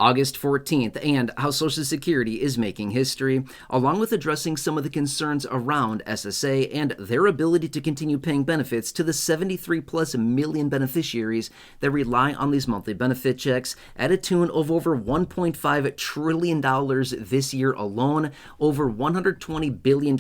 August 14th, and how Social Security is making history, along with addressing some of the concerns around SSA and their ability to continue paying benefits to the 73 plus million beneficiaries that rely on these monthly benefit checks at a tune of over $1.5 trillion this year alone, over $120 billion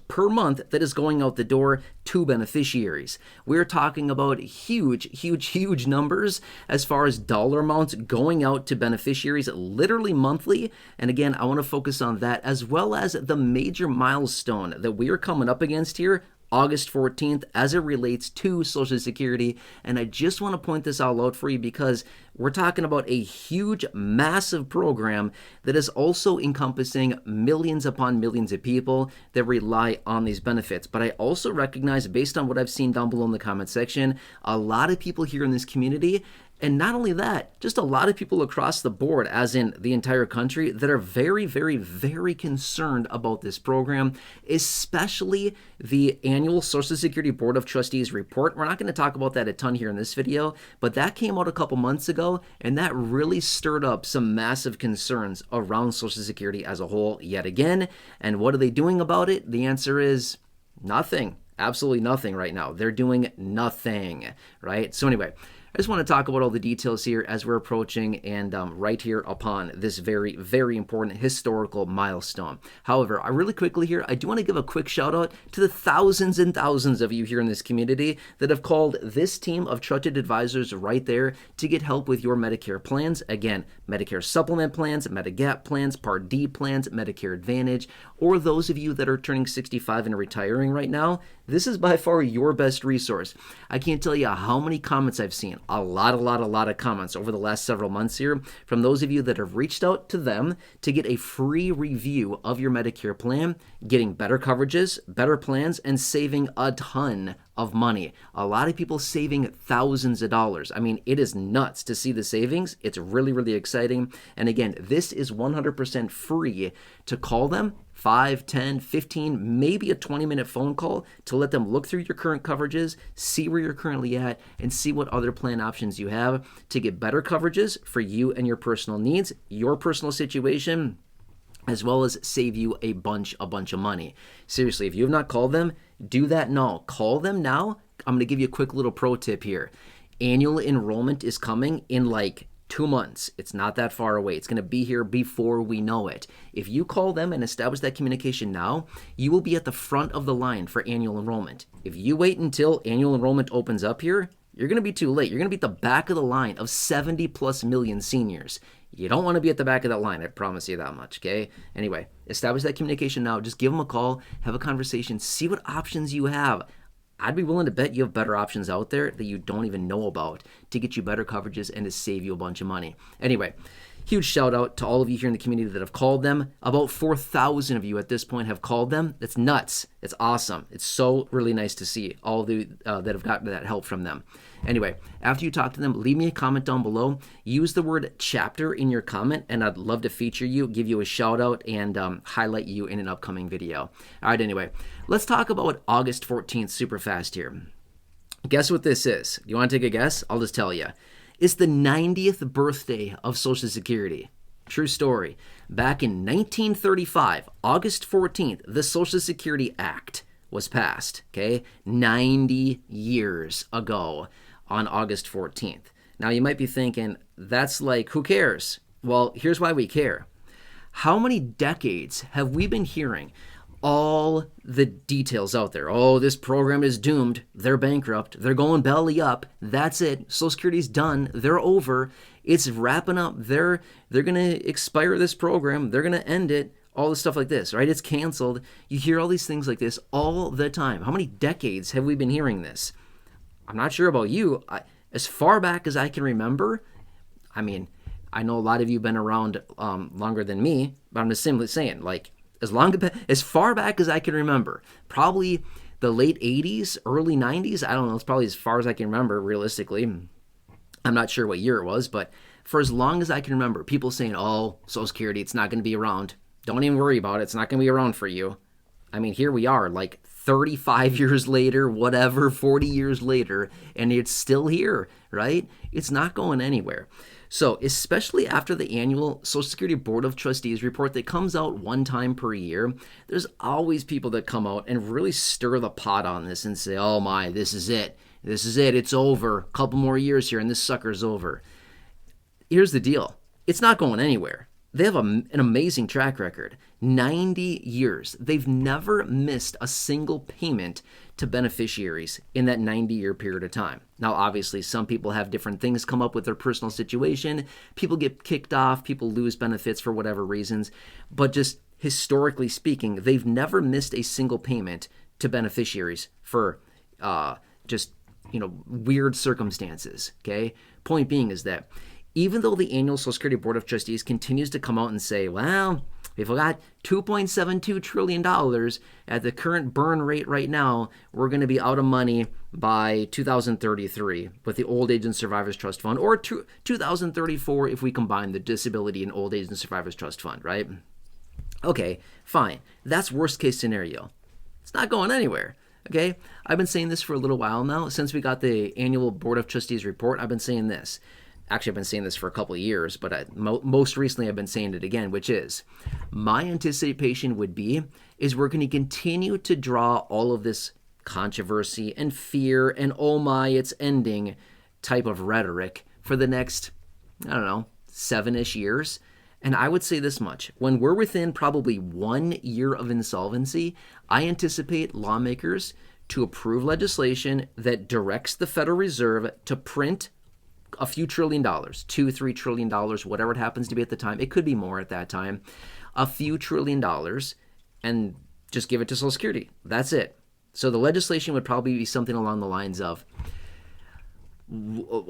per month that is going out the door to beneficiaries. We're talking about huge numbers as far as dollar amounts going out to beneficiaries literally monthly. And again, I want to focus on that as well as the major milestone that we are coming up against here, August 14th, as it relates to Social Security. And I just want to point this all out for you because we're talking about a huge, massive program that is also encompassing millions upon millions of people that rely on these benefits. But I also recognize, based on what I've seen down below in the comment section, a lot of people here in this community, and not only that, just a lot of people across the board, as in the entire country, that are very concerned about this program, especially the annual Social Security Board of Trustees report. We're not going to talk about that a ton here in this video, but that came out a couple months ago, and that really stirred up some massive concerns around Social Security as a whole yet again. And what are they doing about it? The answer is nothing. Absolutely nothing right now. They're doing nothing, right? So anyway, I just want to talk about all the details here as we're approaching and right here upon this very important historical milestone. However, I really quickly here, I do want to give a quick shout out to the thousands and thousands of you here in this community that have called this team of trusted advisors right there to get help with your Medicare plans. Again, Medicare supplement plans, Medigap plans, Part D plans, Medicare Advantage, or those of you that are turning 65 and retiring right now. This is by far your best resource. I can't tell you how many comments I've seen, a lot of comments over the last several months here from those of you that have reached out to them to get a free review of your Medicare plan, getting better coverages, better plans, and saving a ton of money. A lot of people saving thousands of dollars. I mean, it is nuts to see the savings. It's really exciting. And again, this is 100% free to call them. 5, 10, 15, maybe a 20-minute phone call to let them look through your current coverages, see where you're currently at, and see what other plan options you have to get better coverages for you and your personal needs, your personal situation, as well as save you a bunch of money. Seriously, if you have not called them, do that now. Call them now. I'm going to give you a quick little pro tip here. Annual enrollment is coming in like 2 months. It's not that far away. It's going to be here before we know it. If you call them and establish that communication now, you will be at the front of the line for annual enrollment. If you wait until annual enrollment opens up here, you're going to be too late. You're going to be at the back of the line of 70 plus million seniors. You don't want to be at the back of that line, I promise you that much, okay? Anyway, establish that communication now. Just give them a call, have a conversation, see what options you have. I'd be willing to bet you have better options out there that you don't even know about to get you better coverages and to save you a bunch of money. Anyway, huge shout out to all of you here in the community that have called them. About 4,000 of you at this point have called them. That's nuts. It's awesome. It's so really nice to see all of you that have gotten that help from them. Anyway, after you talk to them, leave me a comment down below. Use the word chapter in your comment, and I'd love to feature you, give you a shout out, and highlight you in an upcoming video. All right, anyway, let's talk about August 14th super fast here. Guess what this is? You want to take a guess? I'll just tell you. It's the 90th birthday of Social Security. True story. Back in 1935, August 14th, the Social Security Act was passed, okay? 90 years ago on August 14th. Now, you might be thinking, that's like, who cares? Well, here's why we care. How many decades have we been hearing all the details out there? Oh, this program is doomed. They're bankrupt. They're going belly up. That's it. Social Security's done. They're over. It's wrapping up. They're going to expire this program. They're going to end it. All this stuff like this, right? It's canceled. You hear all these things like this all the time. How many decades have we been hearing this? I'm not sure about you. As far back as I can remember, I mean, I know a lot of you have been around longer than me, but I'm just simply saying, like, as far back as I can remember, probably the late 80s, early 90s, I don't know, it's probably as far as I can remember, realistically. I'm not sure what year it was, but for as long as I can remember, people saying, oh, Social Security, it's not going to be around. Don't even worry about it. It's not going to be around for you. I mean, here we are, like 35 years later, whatever, 40 years later, and it's still here, right? It's not going anywhere. So, especially after the annual Social Security Board of Trustees report that comes out one time per year, there's always people that come out and really stir the pot on this and say, oh my, this is it. This is it. It's over. A couple more years here and this sucker's over. Here's the deal. It's not going anywhere. They have an amazing track record. 90 years. They've never missed a single payment to beneficiaries in that 90-year period of time. Now, obviously, some people have different things come up with their personal situation. People get kicked off. People lose benefits for whatever reasons. But just historically speaking, they've never missed a single payment to beneficiaries for weird circumstances. Okay? Point being is that even though the annual Social Security Board of Trustees continues to come out and say, well, we've got $2.72 trillion at the current burn rate right now, we're going to be out of money by 2033 with the Old Age and Survivors Trust Fund, or 2034 if we combine the Disability and Old Age and Survivors Trust Fund, right? Okay, fine. That's worst case scenario. It's not going anywhere. Okay? I've been saying this for a little while now. Since we got the annual Board of Trustees report, I've been saying this. Actually, I've been saying this for a couple of years, but most recently I've been saying it again, which is my anticipation is we're going to continue to draw all of this controversy and fear and oh my, it's ending type of rhetoric for the next, 7-ish years. And I would say this much. When we're within probably 1 year of insolvency, I anticipate lawmakers to approve legislation that directs the Federal Reserve to print a few $1 trillion, $2-3 trillion, whatever it happens to be at the time. It could be more at that time. A few $1 trillion, and just give it to Social Security. That's it. So the legislation would probably be something along the lines of,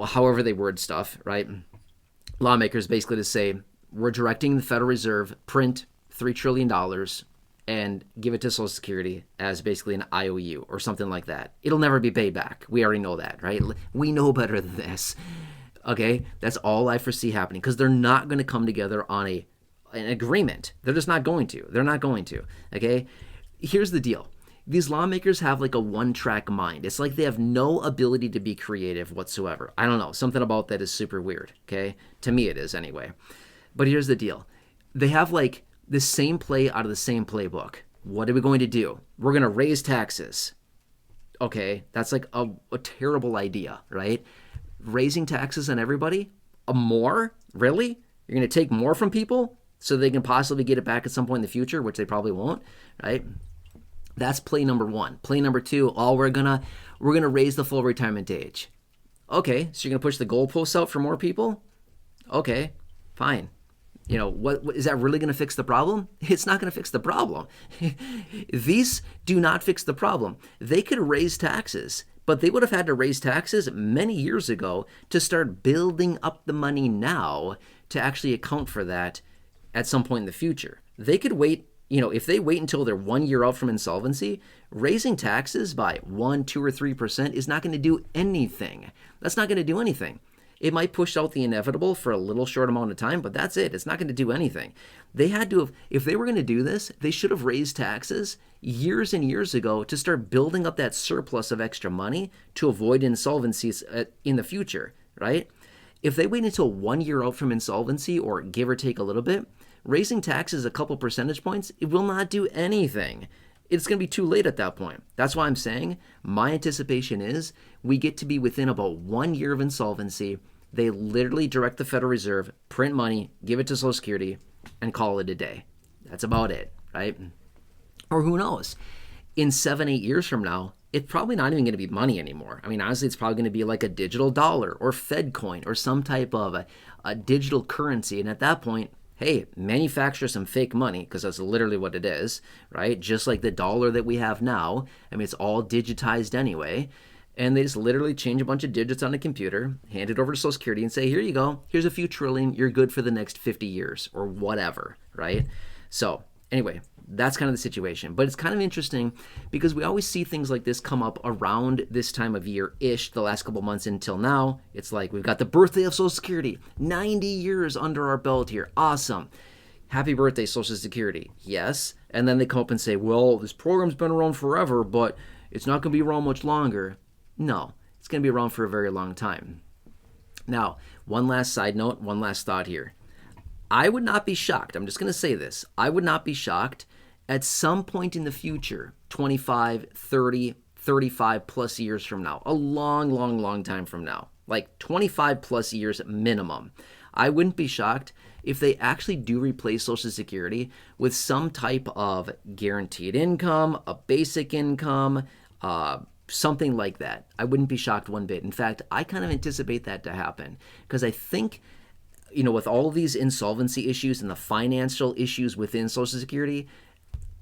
however they word stuff, right? Lawmakers basically to say, we're directing the Federal Reserve print $3 trillion and give it to Social Security as basically an IOU or something like that. It'll never be paid back. We already know that, right? We know better than this. Okay? That's all I foresee happening because they're not going to come together on an agreement. They're just not going to. They're not going to. Okay? Here's the deal. These lawmakers have like a one-track mind. It's like they have no ability to be creative whatsoever. I don't know. Something about that is super weird. Okay? To me it is anyway. But here's the deal. They have like the same play out of the same playbook. What are we going to do? We're going to raise taxes. Okay, that's like a terrible idea, right? Raising taxes on everybody? More? Really? You're going to take more from people so they can possibly get it back at some point in the future, which they probably won't, right? That's play number one. Play number two, we're gonna raise the full retirement age. Okay, so you're going to push the goalposts out for more people? Okay, fine. What is that really going to fix the problem? It's not going to fix the problem. These do not fix the problem. They could raise taxes, but they would have had to raise taxes many years ago to start building up the money now to actually account for that at some point in the future. They could wait, if they wait until they're 1 year out from insolvency, raising taxes by 1, 2, or 3% is not going to do anything. That's not going to do anything. It might push out the inevitable for a little short amount of time, but that's it. It's not going to do anything. They had to have, if they were going to do this, they should have raised taxes years and years ago to start building up that surplus of extra money to avoid insolvencies in the future, right? If they wait until 1 year out from insolvency, or give or take a little bit, raising taxes a couple percentage points, it will not do anything. It's going to be too late at that point. That's why I'm saying my anticipation is we get to be within about 1 year of insolvency. They literally direct the Federal Reserve, print money, give it to Social Security, and call it a day. That's about it, right? Or who knows? In 7-8 years from now, it's probably not even going to be money anymore. I mean, honestly, it's probably going to be like a digital dollar or Fed coin or some type of a digital currency. And at that point, hey, manufacture some fake money, because that's literally what it is, right? Just like the dollar that we have now. I mean, it's all digitized anyway. And they just literally change a bunch of digits on a computer, hand it over to Social Security and say, here you go. Here's a few trillion. You're good for the next 50 years or whatever, right? So anyway, that's kind of the situation. But it's kind of interesting because we always see things like this come up around this time of year-ish, the last couple months until now. It's like we've got the birthday of Social Security, 90 years under our belt here. Awesome. Happy birthday, Social Security. Yes. And then they come up and say, well, this program's been around forever, but it's not going to be around much longer. No, it's going to be around for a very long time. Now, One last side note, one last thought here. I would not be shocked. I'm just going to say this. I would not be shocked at some point in the future, 25, 30, 35 plus years from now, a long, long, long time from now, like 25 plus years minimum. I wouldn't be shocked if they actually do replace Social Security with some type of guaranteed income, a basic income, something like that. I wouldn't be shocked one bit. In fact, I kind of anticipate that to happen because I think, with all of these insolvency issues and the financial issues within Social Security,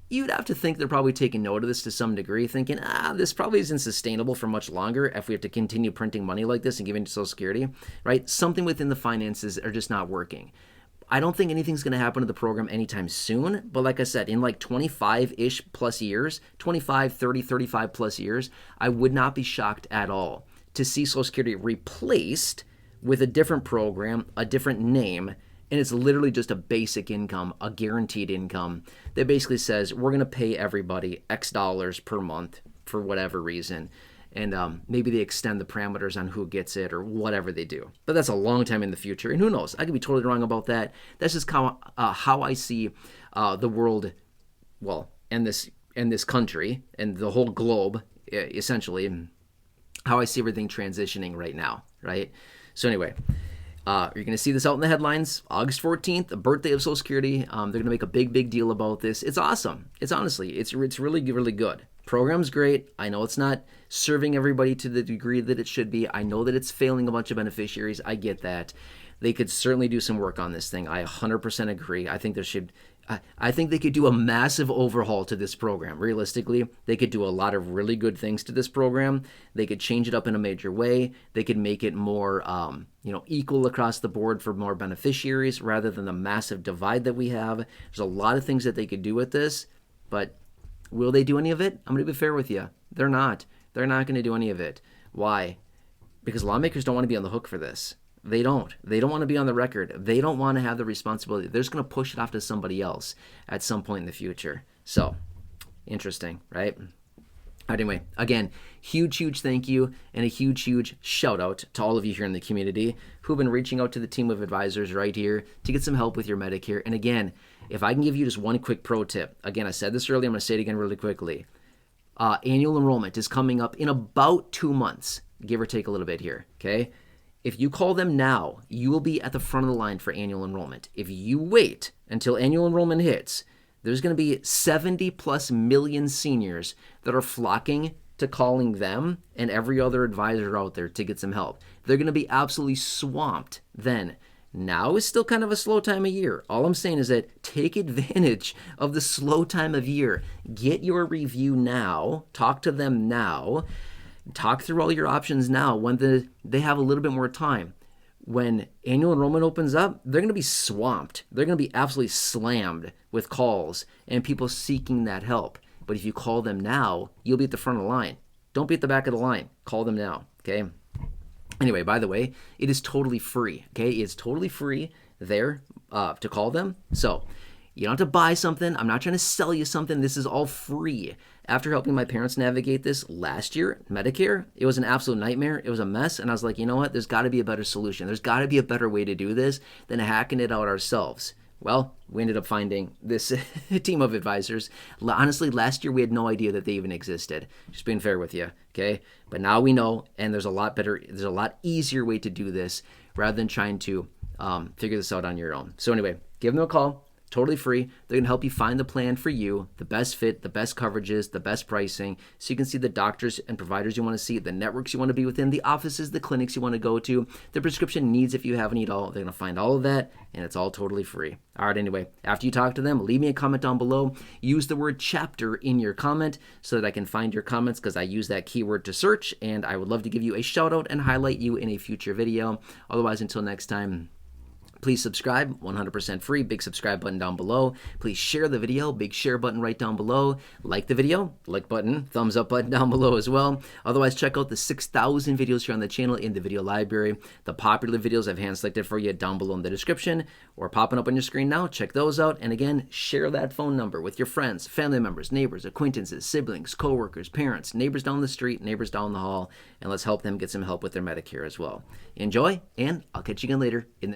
you'd have to think they're probably taking note of this to some degree, thinking, this probably isn't sustainable for much longer if we have to continue printing money like this and giving it to Social Security, right? Something within the finances are just not working. I don't think anything's going to happen to the program anytime soon, but like I said, in like 25-ish plus years, 25, 30, 35 plus years, I would not be shocked at all to see Social Security replaced with a different program, a different name, and it's literally just a basic income, a guaranteed income that basically says we're going to pay everybody X dollars per month for whatever reason. And maybe they extend the parameters on who gets it or whatever they do. But that's a long time in the future. And who knows? I could be totally wrong about that. That's just how I see the world, well, and this country and the whole globe, essentially, and how I see everything transitioning right now, right? So anyway, you're going to see this out in the headlines. August 14th, the birthday of Social Security. They're going to make a big deal about this. It's awesome. It's really, really good. Program's great. I know it's not serving everybody to the degree that it should be. I know that it's failing a bunch of beneficiaries. I get that. They could certainly do some work on this thing. I 100% agree. I think they could do a massive overhaul to this program. Realistically, they could do a lot of really good things to this program. They could change it up in a major way. They could make it more, equal across the board for more beneficiaries rather than the massive divide that we have. There's a lot of things that they could do with this, but will they do any of it? I'm going to be fair with you. They're not. They're not going to do any of it. Why? Because lawmakers don't want to be on the hook for this. They don't. They don't want to be on the record. They don't want to have the responsibility. They're just going to push it off to somebody else at some point in the future. So, interesting, right? Anyway, again, huge thank you and a huge shout out to all of you here in the community who've been reaching out to the team of advisors right here to get some help with your Medicare. And again, if I can give you just one quick pro tip, again, I said this earlier, I'm going to say it again really quickly. Annual enrollment is coming up in about 2 months, give or take a little bit here, okay? If you call them now, you will be at the front of the line for annual enrollment. If you wait until annual enrollment hits, there's going to be 70 plus million seniors that are flocking to calling them and every other advisor out there to get some help. They're going to be absolutely swamped then. Now is still kind of a slow time of year. All I'm saying is that take advantage of the slow time of year. Get your review now. Talk to them now. Talk through all your options now when they have a little bit more time. When annual enrollment opens up, they're going to be swamped. They're going to be absolutely slammed with calls and people seeking that help. But if you call them now, you'll be at the front of the line. Don't be at the back of the line. Call them now, okay? Anyway, by the way, it is totally free, okay? It's totally free there to call them. So you don't have to buy something. I'm not trying to sell you something. This is all free. After helping my parents navigate this last year, Medicare, it was an absolute nightmare. It was a mess. And I was like, you know what? There's got to be a better solution. There's got to be a better way to do this than hacking it out ourselves. Well, we ended up finding this team of advisors. Honestly, last year we had no idea that they even existed. Just being fair with you, okay? But now we know, and there's a lot easier way to do this rather than trying to figure this out on your own. So anyway, give them a call. Totally free. They're going to help you find the plan for you, the best fit, the best coverages, the best pricing, so you can see the doctors and providers you want to see, the networks you want to be within, the offices, the clinics you want to go to, the prescription needs if you have any at all. They're going to find all of that, and it's all totally free. All right, anyway, after you talk to them, leave me a comment down below. Use the word chapter in your comment so that I can find your comments because I use that keyword to search, and I would love to give you a shout out and highlight you in a future video. Otherwise, until next time, Please subscribe, 100% free, big subscribe button down below. Please share the video, big share button right down below. Like the video, like button, thumbs up button down below as well. Otherwise, check out the 6,000 videos here on the channel in the video library. The popular videos I've hand selected for you down below in the description or popping up on your screen now. Check those out. And again, share that phone number with your friends, family members, neighbors, acquaintances, siblings, coworkers, parents, neighbors down the street, neighbors down the hall, and let's help them get some help with their Medicare as well. Enjoy, and I'll catch you again later in the